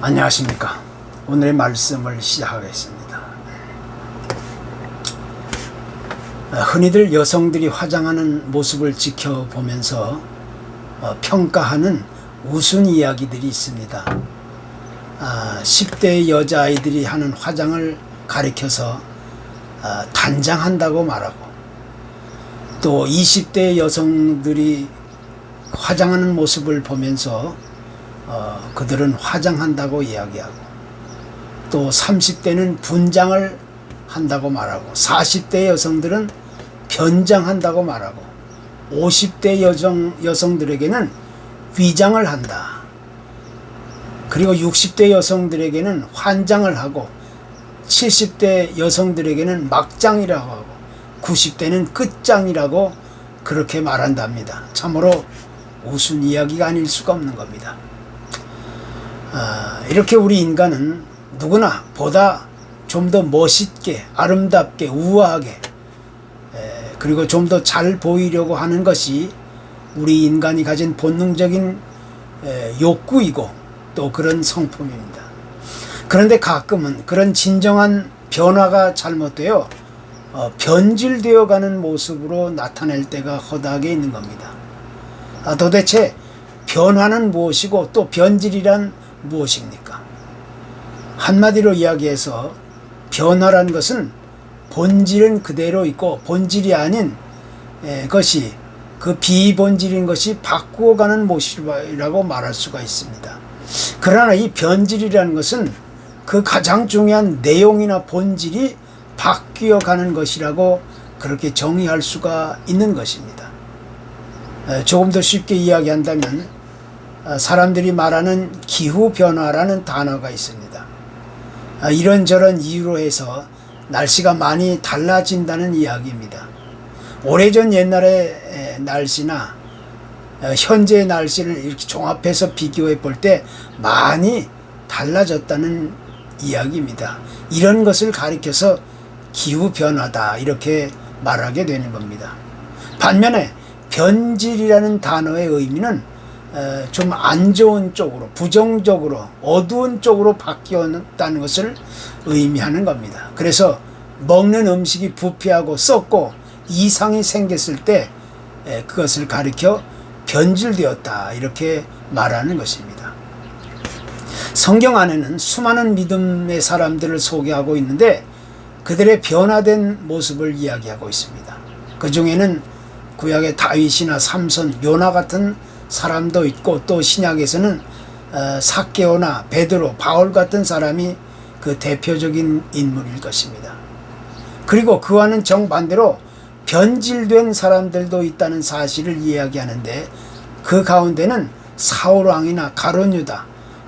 안녕하십니까. 오늘의 말씀을 시작하겠습니다. 흔히들 여성들이 화장하는 모습을 지켜보면서 평가하는 우스운 이야기들이 있습니다. 10대 여자아이들이 하는 화장을 가리켜서 단장한다고 말하고, 또 20대 여성들이 화장하는 모습을 보면서 그들은 화장한다고 이야기하고, 또 30대는 분장을 한다고 말하고, 40대 여성들은 변장한다고 말하고, 50대 여성들에게는 위장을 한다. 그리고 60대 여성들에게는 환장을 하고, 70대 여성들에게는 막장이라고 하고, 90대는 끝장이라고 그렇게 말한답니다. 참으로 우스운 이야기가 아닐 수가 없는 겁니다. 이렇게 우리 인간은 누구나 보다 좀 더 멋있게, 아름답게, 우아하게, 그리고 좀 더 잘 보이려고 하는 것이 우리 인간이 가진 본능적인 욕구이고 또 그런 성품입니다. 그런데 가끔은 그런 진정한 변화가 잘못되어 변질되어 가는 모습으로 나타낼 때가 허다하게 있는 겁니다. 도대체 변화는 무엇이고 또 변질이란 무엇입니까? 한마디로 이야기해서 변화란 것은 본질은 그대로 있고, 본질이 아닌 것이, 그 비본질인 것이 바꾸어가는 모습이라고 말할 수가 있습니다. 그러나 이 변질이라는 것은 그 가장 중요한 내용이나 본질이 바뀌어가는 것이라고 그렇게 정의할 수가 있는 것입니다. 조금 더 쉽게 이야기한다면 사람들이 말하는 기후변화라는 단어가 있습니다. 이런저런 이유로 해서 날씨가 많이 달라진다는 이야기입니다. 오래전 옛날의 날씨나 현재의 날씨를 이렇게 종합해서 비교해 볼 때 많이 달라졌다는 이야기입니다. 이런 것을 가리켜서 기후변화다 이렇게 말하게 되는 겁니다. 반면에 변질이라는 단어의 의미는 좀 안 좋은 쪽으로, 부정적으로, 어두운 쪽으로 바뀌었다는 것을 의미하는 겁니다. 그래서 먹는 음식이 부패하고 썩고 이상이 생겼을 때 그것을 가리켜 변질되었다 이렇게 말하는 것입니다. 성경 안에는 수많은 믿음의 사람들을 소개하고 있는데 그들의 변화된 모습을 이야기하고 있습니다. 그 중에는 구약의 다윗이나 삼손, 요나 같은 사람도 있고, 또 신약에서는 삭개오나 베드로, 바울 같은 사람이 그 대표적인 인물일 것입니다. 그리고 그와는 정반대로 변질된 사람들도 있다는 사실을 이야기하는데, 그 가운데는 사울왕이나 가룟유다,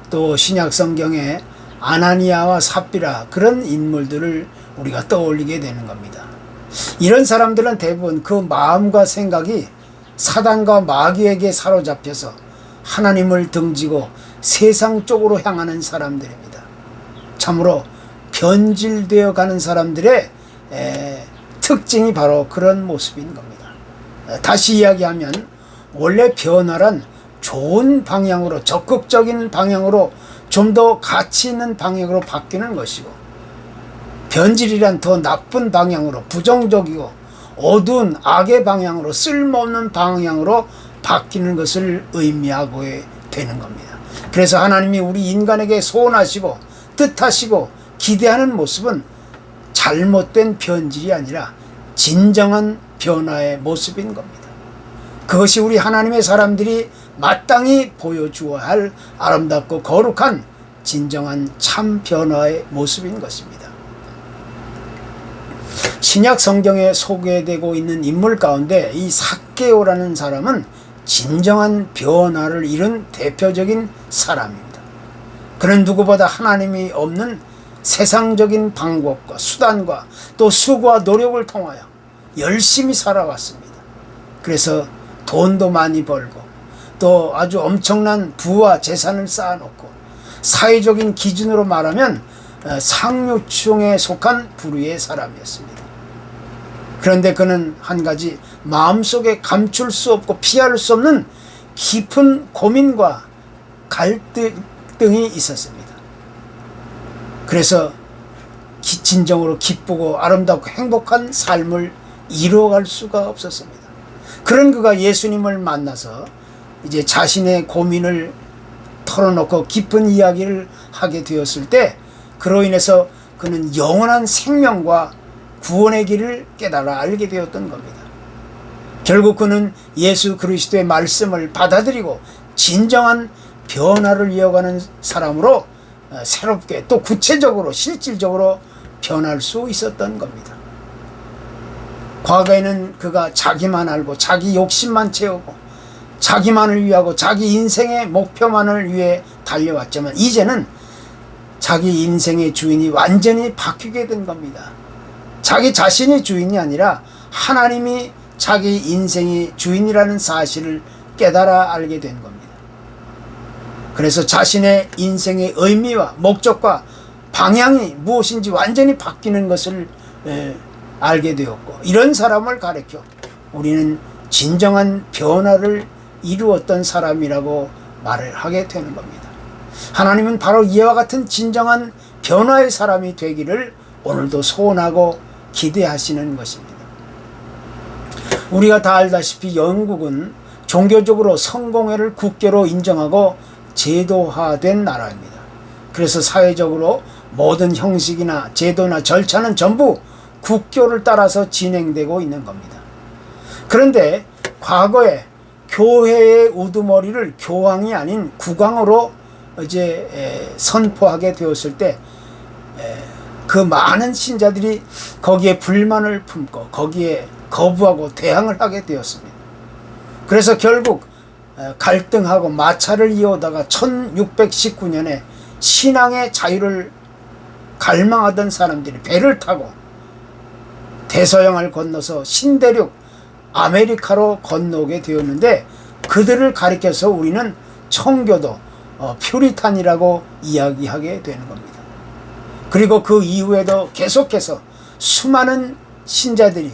또 신약 성경에 아나니아와 삽비라, 그런 인물들을 우리가 떠올리게 되는 겁니다. 이런 사람들은 대부분 그 마음과 생각이 사단과 마귀에게 사로잡혀서 하나님을 등지고 세상 쪽으로 향하는 사람들입니다. 참으로 변질되어 가는 사람들의 특징이 바로 그런 모습인 겁니다. 다시 이야기하면 원래 변화란 좋은 방향으로, 적극적인 방향으로, 좀 더 가치 있는 방향으로 바뀌는 것이고, 변질이란 더 나쁜 방향으로, 부정적이고 어두운 악의 방향으로, 쓸모없는 방향으로 바뀌는 것을 의미하고 되는 겁니다. 그래서 하나님이 우리 인간에게 소원하시고 뜻하시고 기대하는 모습은 잘못된 변질이 아니라 진정한 변화의 모습인 겁니다. 그것이 우리 하나님의 사람들이 마땅히 보여주어야 할 아름답고 거룩한 진정한 참 변화의 모습인 것입니다. 신약 성경에 소개되고 있는 인물 가운데 이 삭개오라는 사람은 진정한 변화를 이룬 대표적인 사람입니다. 그는 누구보다 하나님이 없는 세상적인 방법과 수단과 또 수고와 노력을 통하여 열심히 살아왔습니다. 그래서 돈도 많이 벌고 또 아주 엄청난 부와 재산을 쌓아놓고, 사회적인 기준으로 말하면 상류층에 속한 부류의 사람이었습니다. 그런데 그는 한 가지 마음속에 감출 수 없고 피할 수 없는 깊은 고민과 갈등이 있었습니다. 그래서 진정으로 기쁘고 아름답고 행복한 삶을 이루어갈 수가 없었습니다. 그런 그가 예수님을 만나서 이제 자신의 고민을 털어놓고 깊은 이야기를 하게 되었을 때, 그로 인해서 그는 영원한 생명과 구원의 길을 깨달아 알게 되었던 겁니다. 결국 그는 예수 그리스도의 말씀을 받아들이고 진정한 변화를 이어가는 사람으로 새롭게 또 구체적으로 실질적으로 변할 수 있었던 겁니다. 과거에는 그가 자기만 알고 자기 욕심만 채우고 자기만을 위하고 자기 인생의 목표만을 위해 달려왔지만, 이제는 자기 인생의 주인이 완전히 바뀌게 된 겁니다. 자기 자신이 주인이 아니라 하나님이 자기 인생의 주인이라는 사실을 깨달아 알게 된 겁니다. 그래서 자신의 인생의 의미와 목적과 방향이 무엇인지 완전히 바뀌는 것을 알게 되었고, 이런 사람을 가리켜 우리는 진정한 변화를 이루었던 사람이라고 말을 하게 되는 겁니다. 하나님은 바로 이와 같은 진정한 변화의 사람이 되기를 오늘도 소원하고 기대하시는 것입니다. 우리가 다 알다시피 영국은 종교적으로 성공회를 국교로 인정하고 제도화된 나라입니다. 그래서 사회적으로 모든 형식이나 제도나 절차는 전부 국교를 따라서 진행되고 있는 겁니다. 그런데 과거에 교회의 우두머리를 교황이 아닌 국왕으로 이제 선포하게 되었을 때 그 많은 신자들이 거기에 불만을 품고 거기에 거부하고 대항을 하게 되었습니다. 그래서 결국 갈등하고 마찰을 이어오다가 1619년에 신앙의 자유를 갈망하던 사람들이 배를 타고 대서양을 건너서 신대륙 아메리카로 건너게 되었는데, 그들을 가리켜서 우리는 청교도 퓨리탄이라고 이야기하게 되는 겁니다. 그리고 그 이후에도 계속해서 수많은 신자들이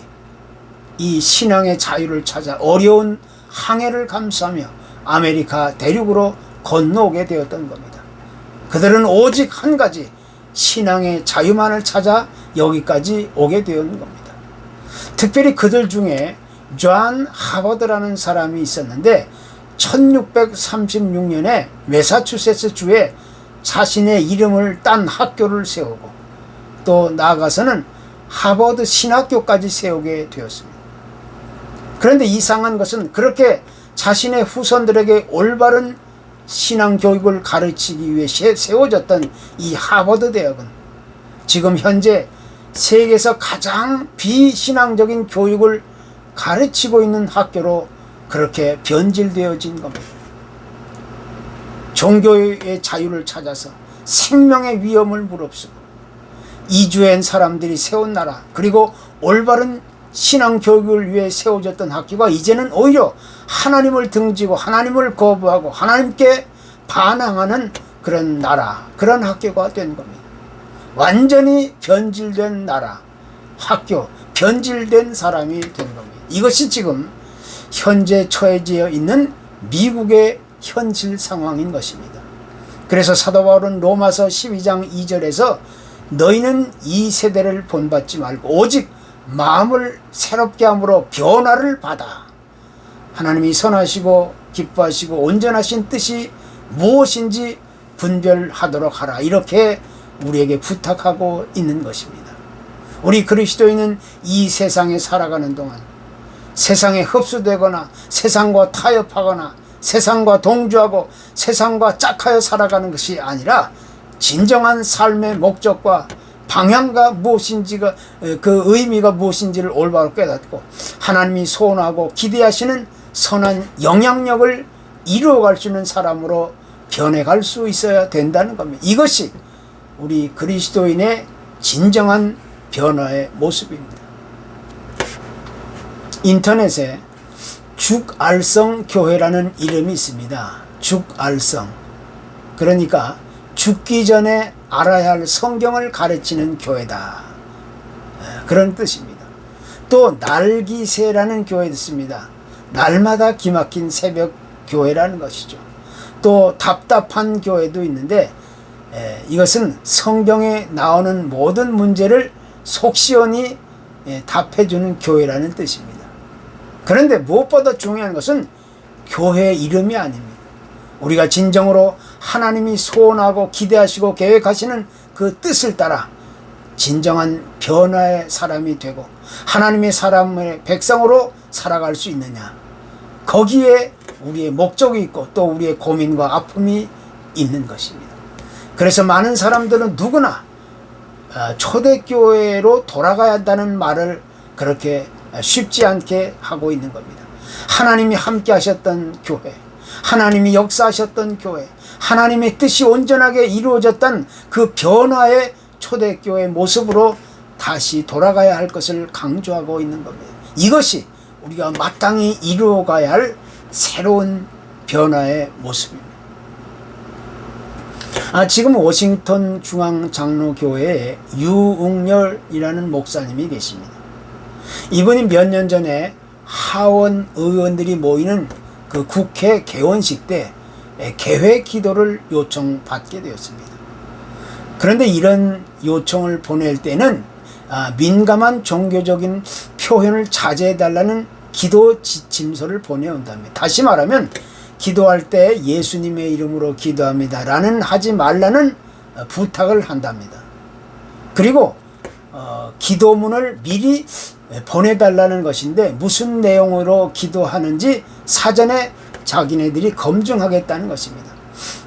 이 신앙의 자유를 찾아 어려운 항해를 감수하며 아메리카 대륙으로 건너오게 되었던 겁니다. 그들은 오직 한 가지 신앙의 자유만을 찾아 여기까지 오게 되었는 겁니다. 특별히 그들 중에 존 하버드라는 사람이 있었는데 1636년에 매사추세츠 주에 자신의 이름을 딴 학교를 세우고 또 나아가서는 하버드 신학교까지 세우게 되었습니다. 그런데 이상한 것은 그렇게 자신의 후손들에게 올바른 신앙 교육을 가르치기 위해 세워졌던 이 하버드 대학은 지금 현재 세계에서 가장 비신앙적인 교육을 가르치고 있는 학교로 그렇게 변질되어진 겁니다. 종교의 자유를 찾아서 생명의 위험을 무릅쓰고 이주한 사람들이 세운 나라, 그리고 올바른 신앙 교육을 위해 세워졌던 학교가 이제는 오히려 하나님을 등지고 하나님을 거부하고 하나님께 반항하는 그런 나라, 그런 학교가 된 겁니다. 완전히 변질된 나라, 학교, 변질된 사람이 된 겁니다. 이것이 지금 현재 처해져 있는 미국의 현실 상황인 것입니다. 그래서 사도 바울은 로마서 12장 2절에서 너희는 이 세대를 본받지 말고 오직 마음을 새롭게 함으로 변화를 받아 하나님이 선하시고 기뻐하시고 온전하신 뜻이 무엇인지 분별하도록 하라, 이렇게 우리에게 부탁하고 있는 것입니다. 우리 그리스도인은 이 세상에 살아가는 동안 세상에 흡수되거나 세상과 타협하거나 세상과 동조하고 세상과 짝하여 살아가는 것이 아니라 진정한 삶의 목적과 방향과 무엇인지가, 그 의미가 무엇인지를 올바로 깨닫고 하나님이 소원하고 기대하시는 선한 영향력을 이루어갈 수 있는 사람으로 변해갈 수 있어야 된다는 겁니다. 이것이 우리 그리스도인의 진정한 변화의 모습입니다. 인터넷에 죽알성 교회라는 이름이 있습니다. 죽알성, 그러니까 죽기 전에 알아야 할 성경을 가르치는 교회다, 그런 뜻입니다. 또 날기새라는 교회도 있습니다. 날마다 기막힌 새벽 교회라는 것이죠. 또 답답한 교회도 있는데 이것은 성경에 나오는 모든 문제를 속 시원히 답해주는 교회라는 뜻입니다. 그런데 무엇보다 중요한 것은 교회 이름이 아닙니다. 우리가 진정으로 하나님이 소원하고 기대하시고 계획하시는 그 뜻을 따라 진정한 변화의 사람이 되고 하나님의 사람의 백성으로 살아갈 수 있느냐, 거기에 우리의 목적이 있고 또 우리의 고민과 아픔이 있는 것입니다. 그래서 많은 사람들은 누구나 초대교회로 돌아가야 한다는 말을 그렇게 쉽지 않게 하고 있는 겁니다. 하나님이 함께 하셨던 교회, 하나님이 역사하셨던 교회, 하나님의 뜻이 온전하게 이루어졌던 그 변화의 초대교회 모습으로 다시 돌아가야 할 것을 강조하고 있는 겁니다. 이것이 우리가 마땅히 이루어가야 할 새로운 변화의 모습입니다. 지금 워싱턴 중앙장로교회에 유웅열이라는 목사님이 계십니다. 이분이 몇 년 전에 하원 의원들이 모이는 그 국회 개원식 때 개회 기도를 요청받게 되었습니다. 그런데 이런 요청을 보낼 때는 민감한 종교적인 표현을 자제해달라는 기도 지침서를 보내온답니다. 다시 말하면 기도할 때 예수님의 이름으로 기도합니다 라는 하지 말라는 부탁을 한답니다. 그리고 기도문을 미리 보내달라는 것인데 무슨 내용으로 기도하는지 사전에 자기네들이 검증하겠다는 것입니다.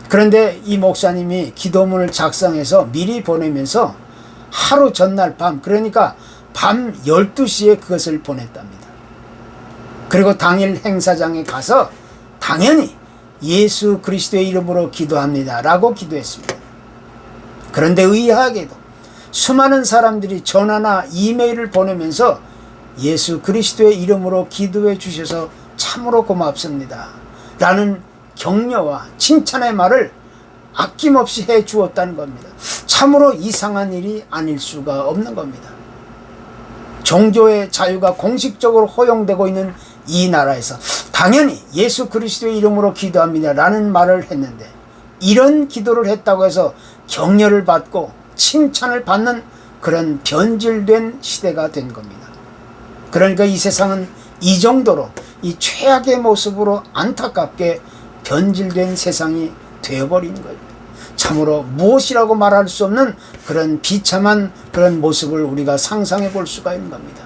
그런데 이 목사님이 기도문을 작성해서 미리 보내면서 하루 전날 밤, 그러니까 밤 12시에 그것을 보냈답니다. 그리고 당일 행사장에 가서 당연히 예수 그리스도의 이름으로 기도합니다 라고 기도했습니다. 그런데 의아하게도 수많은 사람들이 전화나 이메일을 보내면서 예수 그리스도의 이름으로 기도해 주셔서 참으로 고맙습니다 라는 격려와 칭찬의 말을 아낌없이 해 주었다는 겁니다. 참으로 이상한 일이 아닐 수가 없는 겁니다. 종교의 자유가 공식적으로 허용되고 있는 이 나라에서 당연히 예수 그리스도의 이름으로 기도합니다 라는 말을 했는데, 이런 기도를 했다고 해서 격려를 받고 칭찬을 받는 그런 변질된 시대가 된 겁니다. 그러니까 이 세상은 이 정도로 이 최악의 모습으로 안타깝게 변질된 세상이 되어버린 거예요. 참으로 무엇이라고 말할 수 없는 그런 비참한 그런 모습을 우리가 상상해 볼 수가 있는 겁니다.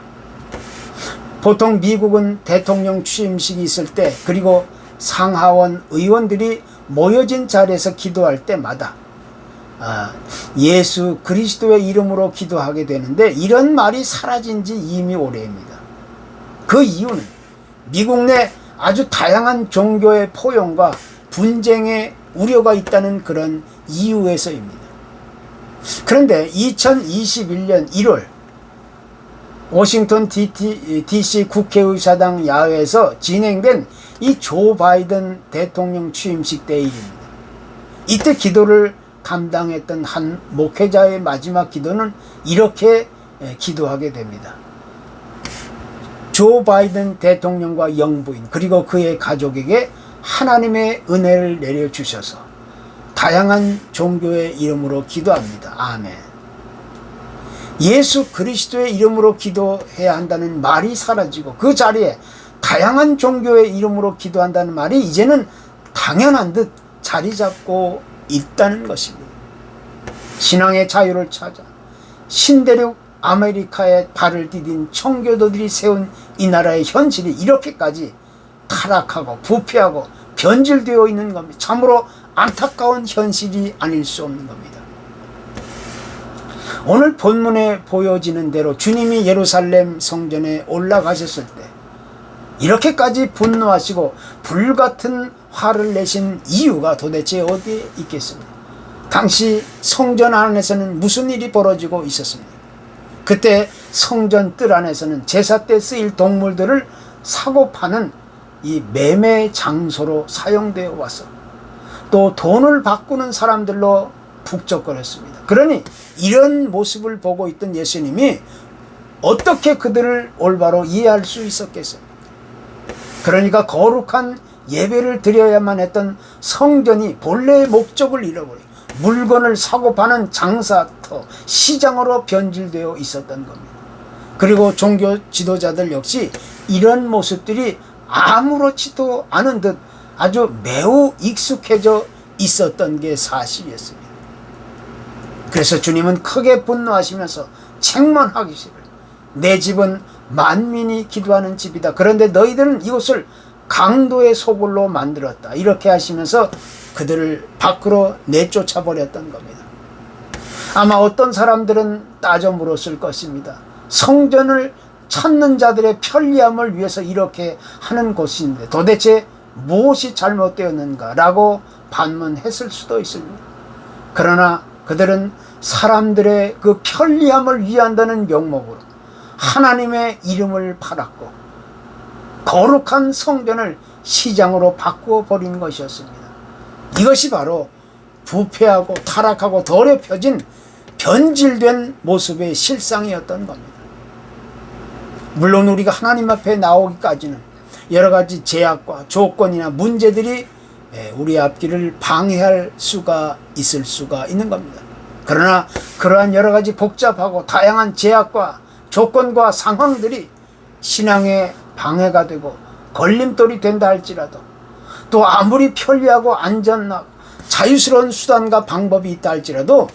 보통 미국은 대통령 취임식이 있을 때, 그리고 상하원 의원들이 모여진 자리에서 기도할 때마다 예수 그리스도의 이름으로 기도하게 되는데, 이런 말이 사라진 지 이미 오래입니다. 그 이유는 미국 내 아주 다양한 종교의 포용과 분쟁의 우려가 있다는 그런 이유에서입니다. 그런데 2021년 1월 워싱턴 DC 국회의사당 야외에서 진행된 이 조 바이든 대통령 취임식 때의 일입니다. 이때 기도를 감당했던 한 목회자의 마지막 기도는 이렇게 기도하게 됩니다. 조 바이든 대통령과 영부인 그리고 그의 가족에게 하나님의 은혜를 내려주셔서 다양한 종교의 이름으로 기도합니다. 아멘. 예수 그리스도의 이름으로 기도해야 한다는 말이 사라지고 그 자리에 다양한 종교의 이름으로 기도한다는 말이 이제는 당연한 듯 자리 잡고 있다는 것입니다. 신앙의 자유를 찾아 신대륙 아메리카에 발을 디딘 청교도들이 세운 이 나라의 현실이 이렇게까지 타락하고 부패하고 변질되어 있는 겁니다. 참으로 안타까운 현실이 아닐 수 없는 겁니다. 오늘 본문에 보여지는 대로 주님이 예루살렘 성전에 올라가셨을 때 이렇게까지 분노하시고 불같은 화를 내신 이유가 도대체 어디에 있겠습니까? 당시 성전 안에서는 무슨 일이 벌어지고 있었습니까? 그때 성전 뜰 안에서는 제사 때 쓰일 동물들을 사고 파는 이 매매 장소로 사용되어 왔어. 또 돈을 바꾸는 사람들로 북적거렸습니다. 그러니 이런 모습을 보고 있던 예수님이 어떻게 그들을 올바로 이해할 수 있었겠습니까? 그러니까 거룩한 예배를 드려야만 했던 성전이 본래의 목적을 잃어버리고 물건을 사고 파는 장사터, 시장으로 변질되어 있었던 겁니다. 그리고 종교 지도자들 역시 이런 모습들이 아무렇지도 않은 듯 아주 매우 익숙해져 있었던 게 사실이었습니다. 그래서 주님은 크게 분노하시면서 책망하기를, 내 집은 만민이 기도하는 집이다. 그런데 너희들은 이곳을 강도의 소굴로 만들었다. 이렇게 하시면서 그들을 밖으로 내쫓아 버렸던 겁니다. 아마 어떤 사람들은 따져 물었을 것입니다. 성전을 찾는 자들의 편리함을 위해서 이렇게 하는 곳인데 도대체 무엇이 잘못되었는가 라고 반문했을 수도 있습니다. 그러나 그들은 사람들의 그 편리함을 위한다는 명목으로 하나님의 이름을 팔았고 거룩한 성전을 시장으로 바꾸어 버린 것이었습니다. 이것이 바로 부패하고 타락하고 더럽혀진 변질된 모습의 실상이었던 겁니다. 물론 우리가 하나님 앞에 나오기까지는 여러 가지 제약과 조건이나 문제들이 우리 앞길을 방해할 수가 있을 수가 있는 겁니다. 그러나 그러한 여러 가지 복잡하고 다양한 제약과 조건과 상황들이 신앙에 방해가 되고 걸림돌이 된다 할지라도, 또 아무리 편리하고 안전하고 자유스러운 수단과 방법이 있다 할지라도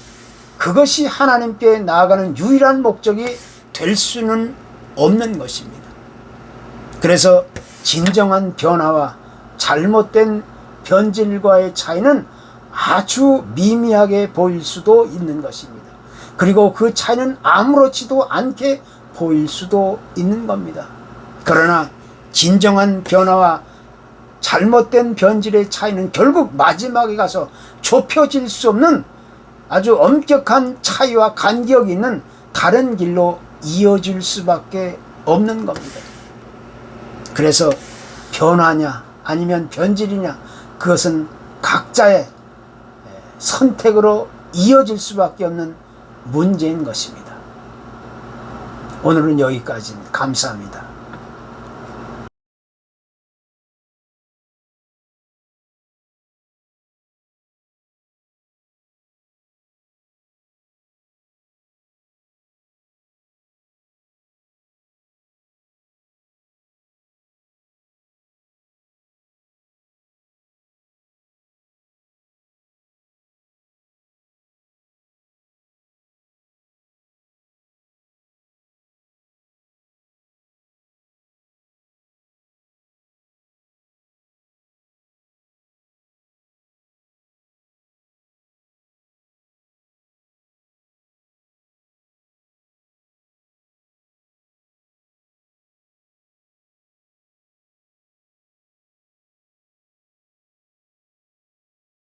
그것이 하나님께 나아가는 유일한 목적이 될 수는 없는 것입니다. 그래서 진정한 변화와 잘못된 변질과의 차이는 아주 미미하게 보일 수도 있는 것입니다. 그리고 그 차이는 아무렇지도 않게 보일 수도 있는 겁니다. 그러나 진정한 변화와 잘못된 변질의 차이는 결국 마지막에 가서 좁혀질 수 없는 아주 엄격한 차이와 간격이 있는 다른 길로 이어질 수밖에 없는 겁니다. 그래서 변화냐 아니면 변질이냐, 그것은 각자의 선택으로 이어질 수밖에 없는 문제인 것입니다. 오늘은 여기까지입니다. 감사합니다.